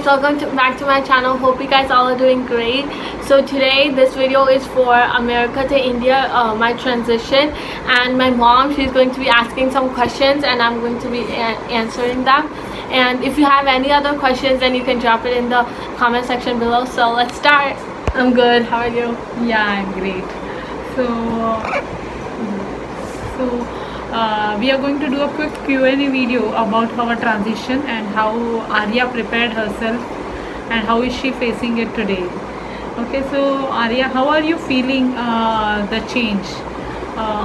guys, back to my channel. Hope you guys all are doing great. So today this video is for America to India, my transition, and my mom, she's going to be asking some questions and I'm going to be answering them. And if you have any other questions, then you can drop it in the comment section below. So let's start. I'm good. How are you? Yeah, I'm great. We are going to do a quick Q&A video about our transition and how Arya prepared herself and how is she facing it today. Okay, so Arya, how are you feeling the change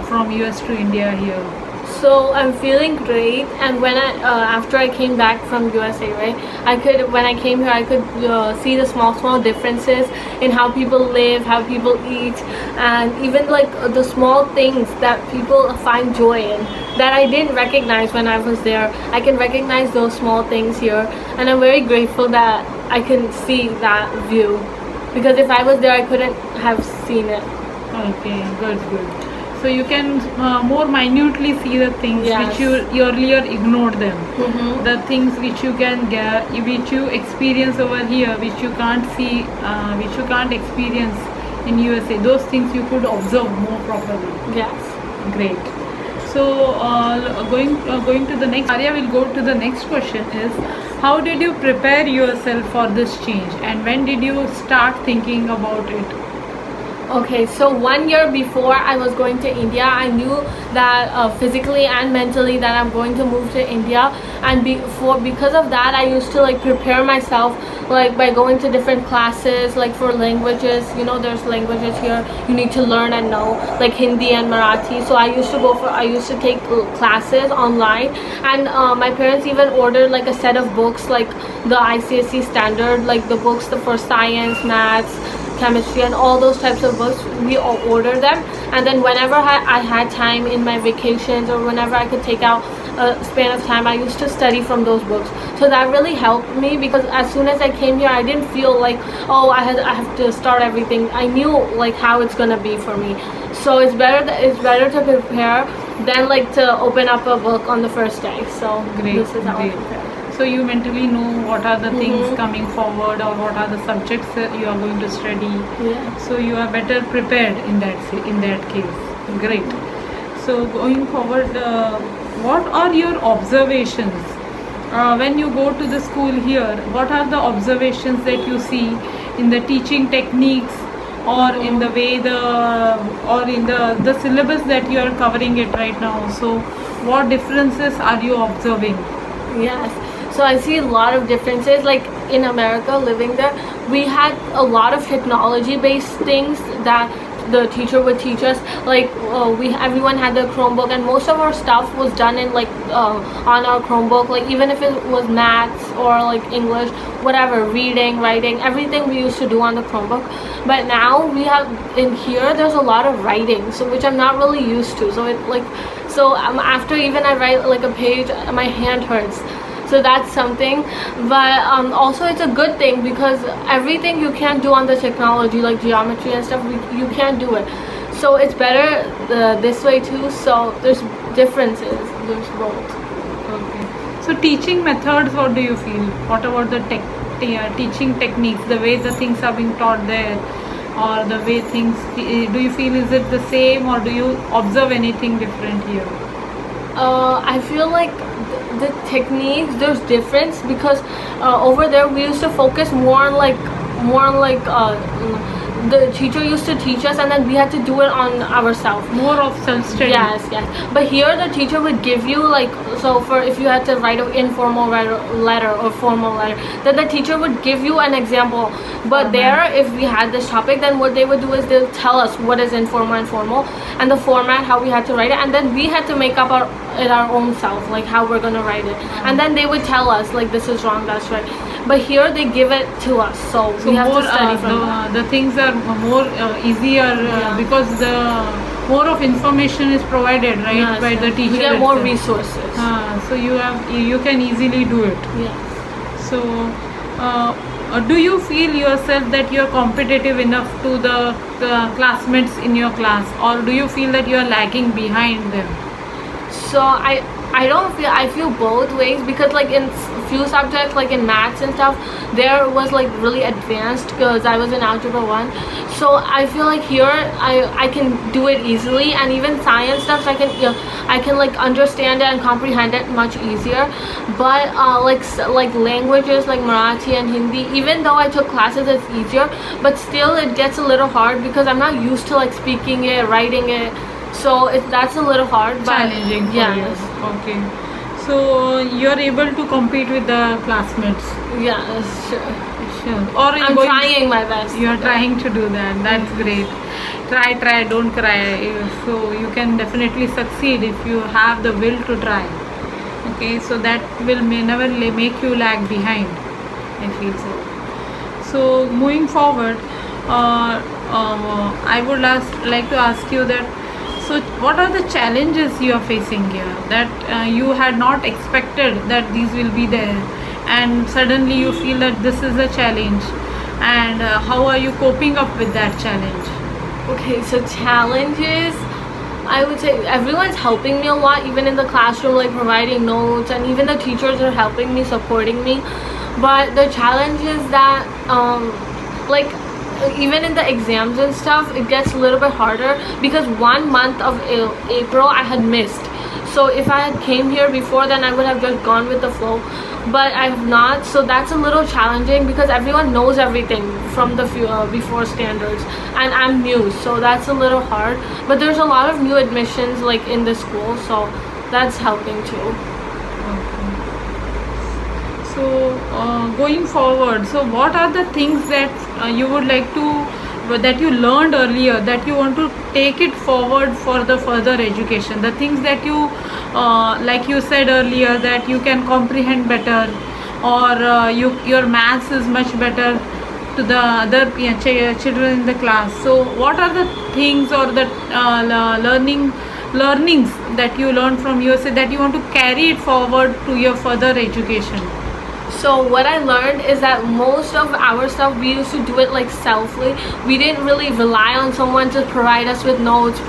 from US to India here? So I'm feeling great, and when after I came back from USA, right, when I came here I could see the small differences in how people live, how people eat, and even like the small things that people find joy in that I didn't recognize when I was there. I can recognize those small things here, and I'm very grateful that I can see that view, because if I was there I couldn't have seen it. Okay, good. So you can more minutely see the things which you earlier ignored them. The things which you can get, which you experience over here, which you can't see, which you can't experience in USA. Those things you could observe more properly. Yes. Great. So going to the next, Arya will go to the next question is, how did you prepare yourself for this change and when did you start thinking about it? Okay, so 1 year before I was going to India, I knew that physically and mentally that I'm going to move to India, and because of that I used to like prepare myself like by going to different classes, like for languages. You know, there's languages here you need to learn and know, like Hindi and Marathi. So I used to take classes online, and my parents even ordered like a set of books, like the ICSE standard, like the books for science, maths, chemistry, and all those types of books. We all order them, and then whenever I had time in my vacations or whenever I could take out a span of time, I used to study from those books. So that really helped me, because as soon as I came here I didn't feel like, oh, I have to start everything. I knew like how it's gonna be for me. So it's better to prepare than like to open up a book on the first day. So this is how I prepare. So you mentally know what are the things coming forward or what are the subjects that you are going to study. Yeah. So you are better prepared in that case. Great. So going forward, what are your observations when you go to the school here? What are the observations that you see in the teaching techniques or in the way the syllabus that you are covering it right now? So what differences are you observing? Yes. So I see a lot of differences. Like in America, living there, we had a lot of technology-based things that the teacher would teach us. Like everyone had their Chromebook, and most of our stuff was done in like on our Chromebook. Like even if it was maths or like English, whatever, reading, writing, everything we used to do on the Chromebook. But now we have in here, there's a lot of writing, so which I'm not really used to. So after even I write like a page, my hand hurts. So that's something. But also it's a good thing, because everything you can't do on the technology, like geometry and stuff, you can't do it. So it's better this way too. So there's differences, there's both. Okay. So teaching methods, what do you feel? What about the teaching techniques, the way the things are being taught there, or the way things, do you feel is it the same, or do you observe anything different here? I feel like the techniques, there's difference, because over there we used to focus more on like the teacher used to teach us, and then we had to do it on ourselves. More of self-study. Yes. But here the teacher would give you like, so for if you had to write an informal letter or formal letter, then the teacher would give you an example. But there, if we had this topic, then what they would do is they'll tell us what is informal and formal, and the format, how we had to write it, and then we had to make up our own self, like how we're gonna write it. And then they would tell us like, this is wrong, that's right. But here they give it to us, so we have to study from the things are more easier because the more of information is provided, right, by the teacher. We get more resources. So you can easily do it. Yes. So do you feel yourself that you are competitive enough to the classmates in your class, or do you feel that you are lagging behind them? So I feel both ways, because like in few subjects, like in maths and stuff, there was like really advanced because I was in algebra 1. So I feel like here I can do it easily, and even science stuff I can, you know, I can like understand it and comprehend it much easier. But like languages like Marathi and Hindi, even though I took classes, it's easier, but still it gets a little hard because I'm not used to like speaking it, writing it. So that's a little hard, but Challenging for yes. you. Okay. So you're able to compete with the classmates. Yes, sure. Sure. Or I'm trying my best. You're trying to do that. That's great. Try, don't cry. So you can definitely succeed if you have the will to try. Okay, so that will never make you lag behind. I feel so. So moving forward, I would like to ask you that. So what are the challenges you are facing here that you had not expected that these will be there, and suddenly you feel that this is a challenge, and how are you coping up with that challenge? Okay, so challenges, I would say everyone's helping me a lot, even in the classroom, like providing notes, and even the teachers are helping me, supporting me. But the challenge is that like even in the exams and stuff, it gets a little bit harder because 1 month of April I had missed. So if I had came here before, then I would have just gone with the flow, but I have not. So that's a little challenging because everyone knows everything from the before standards, and I'm new, so that's a little hard. But there's a lot of new admissions like in the school, so that's helping too. So going forward, so what are the things that you would like to, that you learned earlier, that you want to take it forward for the further education? The things that you, like you said earlier, that you can comprehend better, or your maths is much better to the other children in the class. So what are the things or the learnings that you learned from USA that you want to carry it forward to your further education? So what I learned is that most of our stuff we used to do it like selfly. We didn't really rely on someone to provide us with notes,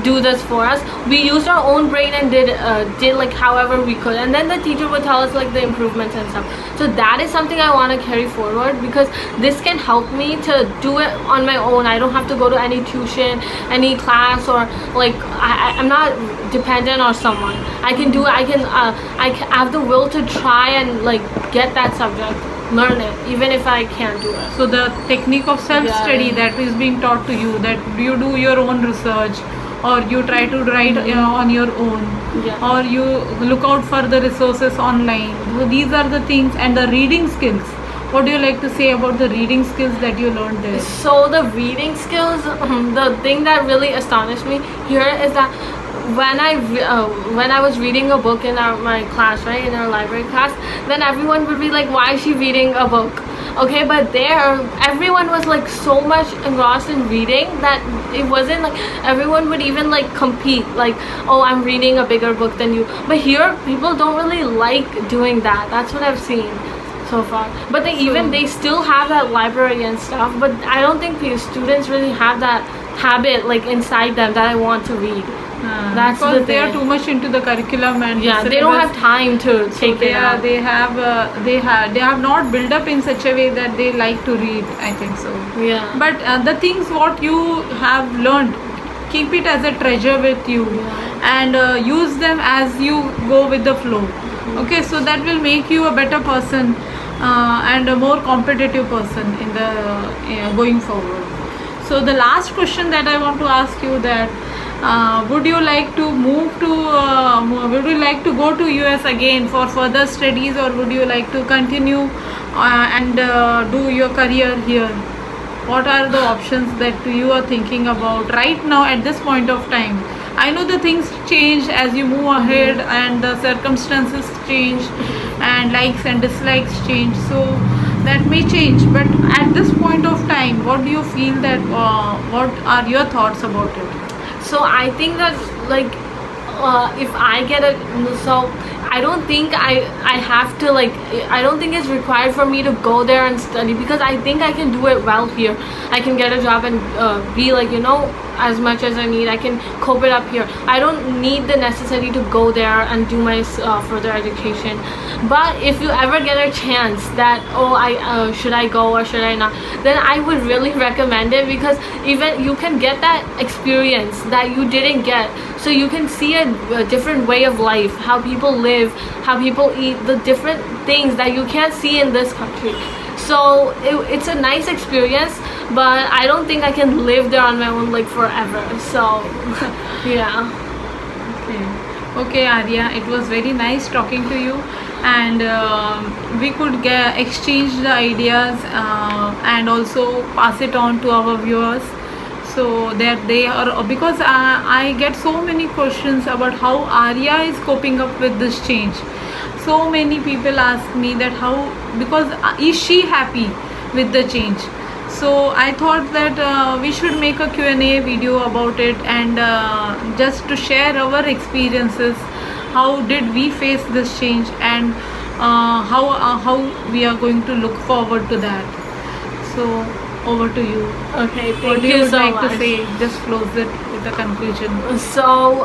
do this for us. We used our own brain and did like however we could, and then the teacher would tell us like the improvements and stuff. So that is something I want to carry forward, because this can help me to do it on my own. I don't have to go to any tuition, any class, or like I'm not dependent on someone. I can do it. I have the will to try and like get that subject, learn it, even if I can't do it. So the technique of self-study that is being taught to you, that you do your own research, or you try to write on your own, or you look out for the resources online. So these are the things. And the reading skills, what do you like to say about the reading skills that you learned there? So the reading skills, the thing that really astonished me here is that when I was reading a book in my class, right, in our library class, then everyone would be like, why is she reading a book? Okay, but there everyone was like so much engrossed in reading that it wasn't like everyone would even like compete, like, oh, I'm reading a bigger book than you. But here people don't really like doing that. That's what I've seen so far. But they still have that library and stuff, but I don't think students really have that habit like inside them that I want to read. That's because they are too much into the curriculum, and they don't have time to take it out. They have not built up in such a way that they like to read, I think so. Yeah. But the things what you have learned, keep it as a treasure with you, and use them as you go with the flow. Okay, so that will make you a better person and a more competitive person in the going forward. So the last question that I want to ask you, that would you like to would you like to go to US again for further studies, or would you like to continue and do your career here? What are the options that you are thinking about right now at this point of time? I know the things change as you move ahead, and the circumstances change, and likes and dislikes change, so that may change. But at this point of time, what do you feel that what are your thoughts about it? So I think that like if I get it, so I don't think I have to like, I don't think it's required for me to go there and study, because I think I can do it well here. I can get a job and be like, as much as I need. I can cope it up here. I don't need the necessity to go there and do my further education. But if you ever get a chance that, oh, I should I go or should I not, then I would really recommend it, because even you can get that experience that you didn't get. So you can see a different way of life, how people live, how people eat, the different things that you can't see in this country. So it's a nice experience, but I don't think I can live there on my own like forever. So yeah. Okay, Arya, it was very nice talking to you, and we could exchange the ideas and also pass it on to our viewers, so that they are, because I get so many questions about how Arya is coping up with this change. So many people ask me that how, because is she happy with the change? So I thought that we should make a Q&A video about it, and just to share our experiences, how did we face this change, and how we are going to look forward to that. So over to you. Okay, What thank do you you so like much. to say? Just close it with the conclusion. So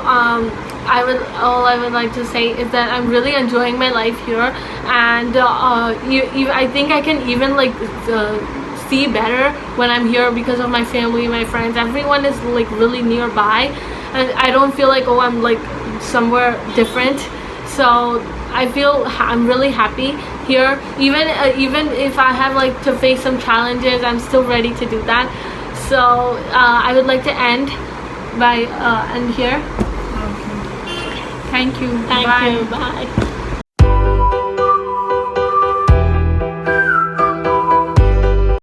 all I would like to say is that I'm really enjoying my life here, and I think I can even like see better when I'm here because of my family, my friends. Everyone is like really nearby, and I don't feel like, oh, I'm like somewhere different. So I feel I'm really happy here. Even if I have like to face some challenges, I'm still ready to do that. So I would like to end by end here. Okay. Thank you. Thank Bye. you. Bye.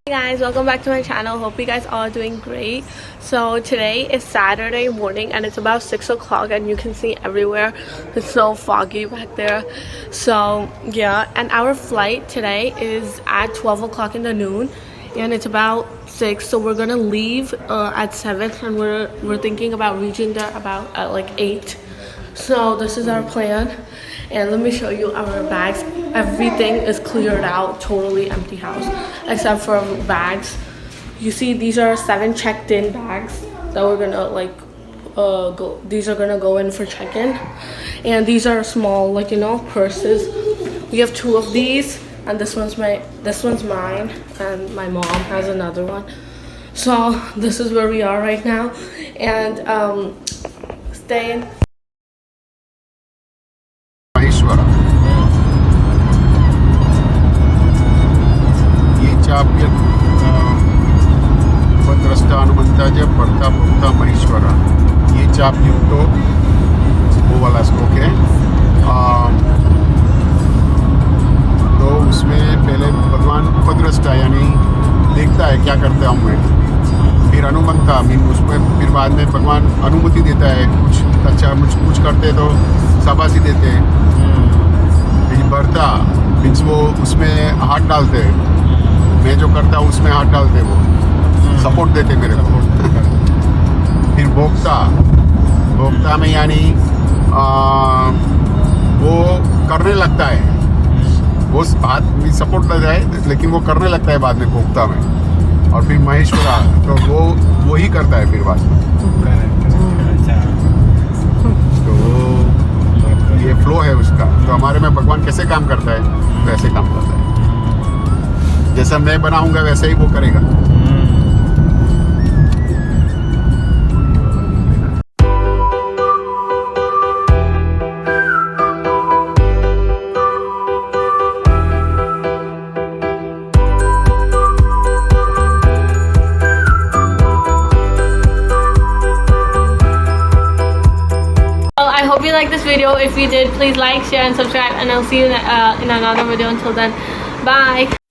Hey guys, welcome back to my channel. Hope you guys all are doing great. So today is Saturday morning and it's about 6 o'clock, and you can see everywhere it's so foggy back there. So yeah, and our flight today is at 12 o'clock in the noon, and it's about 6, so we're gonna leave at 7, and we're thinking about reaching there about at like 8. So this is our plan, and let me show you our bags. Everything is cleared out, totally empty house except for bags. You see, these are 7 checked in bags that we're gonna like these are gonna go in for check-in, and these are small, like, you know, purses. We have 2 of these, and this one's mine, and my mom has another one. So this is where we are right now, and staying. उपद्रष्टानुमंताज पड़ता पुक्ता महेश्वरा, ये चाप युक्तो वो वाला श्लोक है। तो उसमें पहले भगवान उपद्रष्टा यानी देखता है क्या करता हूँ मैं, फिर अनुमंता मीन उसमें फिर बाद में भगवान अनुमति देता है, कुछ अच्छा कुछ करते तो शाबाशी देते हैं। फिर बढ़ता मीन्स वो उसमें हाथ डालते हैं, मैं जो करता हूँ उसमें हाथ डालते, वो सपोर्ट देते मेरे को। फिर भोक्ता में यानी वो करने लगता है, वो हाथ में सपोर्ट देता है लेकिन वो करने लगता है बाद में भोक्ता में। और फिर महेश्वरा, तो वो ही करता है फिर बाद में। तो ये फ्लो है उसका। तो हमारे में भगवान कैसे काम करता है वैसे काम करता है, जैसा मैं बनाऊंगा वैसे ही वो करेगा। I hope you liked this video. If you did, please like, share, and subscribe, and I'll see you in another video. Until then, bye.